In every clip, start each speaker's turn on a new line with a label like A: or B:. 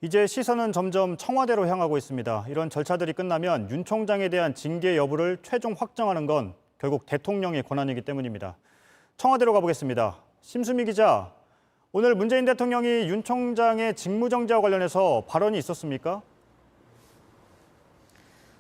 A: 이제 시선은 점점 청와대로 향하고 있습니다. 이런 절차들이 끝나면 윤 총장에 대한 징계 여부를 최종 확정하는 건 결국 대통령의 권한이기 때문입니다. 청와대로 가보겠습니다. 심수미 기자, 오늘 문재인 대통령이 윤 총장의 직무정지와 관련해서 발언이 있었습니까?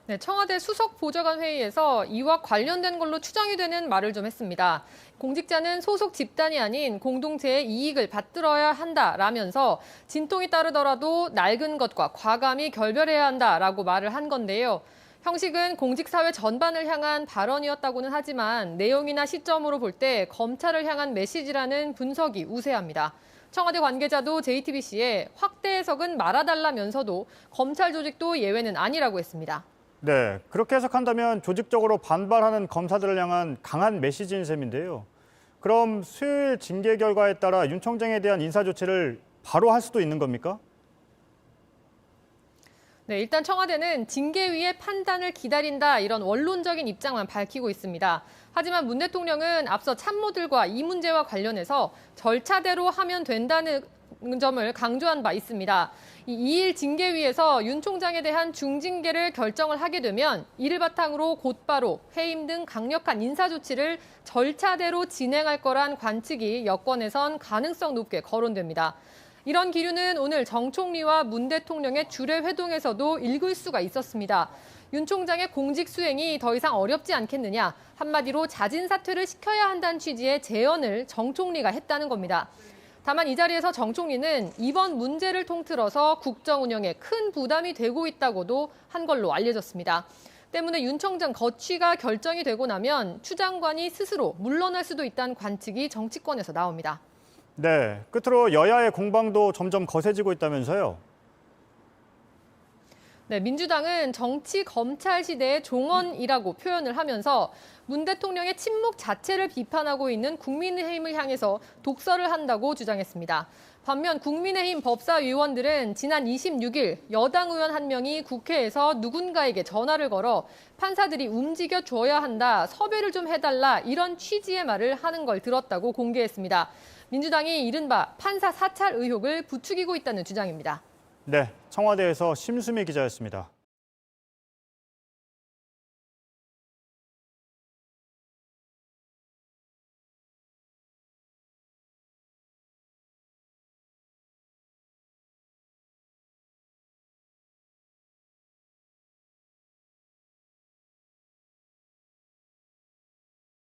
B: 네, 청와대 수석 보좌관 회의에서 이와 관련된 걸로 추정이 되는 말을 좀 했습니다. 공직자는 소속 집단이 아닌 공동체의 이익을 받들어야 한다라면서 진통이 따르더라도 낡은 것과 과감히 결별해야 한다라고 말을 한 건데요. 형식은 공직사회 전반을 향한 발언이었다고는 하지만 내용이나 시점으로 볼 때 검찰을 향한 메시지라는 분석이 우세합니다. 청와대 관계자도 JTBC에 확대 해석은 말아달라면서도 검찰 조직도 예외는 아니라고 했습니다.
A: 네, 그렇게 해석한다면 조직적으로 반발하는 검사들을 향한 강한 메시지인 셈인데요. 그럼 수요일 징계 결과에 따라 윤 총장에 대한 인사 조치를 바로 할 수도 있는 겁니까?
B: 네, 일단 청와대는 징계위의 판단을 기다린다 이런 원론적인 입장만 밝히고 있습니다. 하지만 문 대통령은 앞서 참모들과 이 문제와 관련해서 절차대로 하면 된다는 점을 강조한 바 있습니다. 이 2일 징계위에서 윤 총장에 대한 중징계를 결정을 하게 되면 이를 바탕으로 곧바로 해임 등 강력한 인사 조치를 절차대로 진행할 거란 관측이 여권에선 가능성 높게 거론됩니다. 이런 기류는 오늘 정 총리와 문 대통령의 주례 회동에서도 읽을 수가 있었습니다. 윤 총장의 공직 수행이 더 이상 어렵지 않겠느냐, 한마디로 자진 사퇴를 시켜야 한다는 취지의 제언을 정 총리가 했다는 겁니다. 다만 이 자리에서 정 총리는 이번 문제를 통틀어서 국정 운영에 큰 부담이 되고 있다고도 한 걸로 알려졌습니다. 때문에 윤 총장 거취가 결정이 되고 나면 추 장관이 스스로 물러날 수도 있다는 관측이 정치권에서 나옵니다.
A: 네, 끝으로 여야의 공방도 점점 거세지고 있다면서요.
B: 네, 민주당은 정치 검찰 시대의 종언이라고 표현을 하면서 문 대통령의 침묵 자체를 비판하고 있는 국민의힘을 향해서 독설을 한다고 주장했습니다. 반면 국민의힘 법사위원들은 지난 26일 여당 의원 한 명이 국회에서 누군가에게 전화를 걸어 판사들이 움직여 줘야 한다, 섭외를 좀 해달라 이런 취지의 말을 하는 걸 들었다고 공개했습니다. 민주당이 이른바 판사 사찰 의혹을 부추기고 있다는 주장입니다.
A: 네, 청와대에서 심수미 기자였습니다.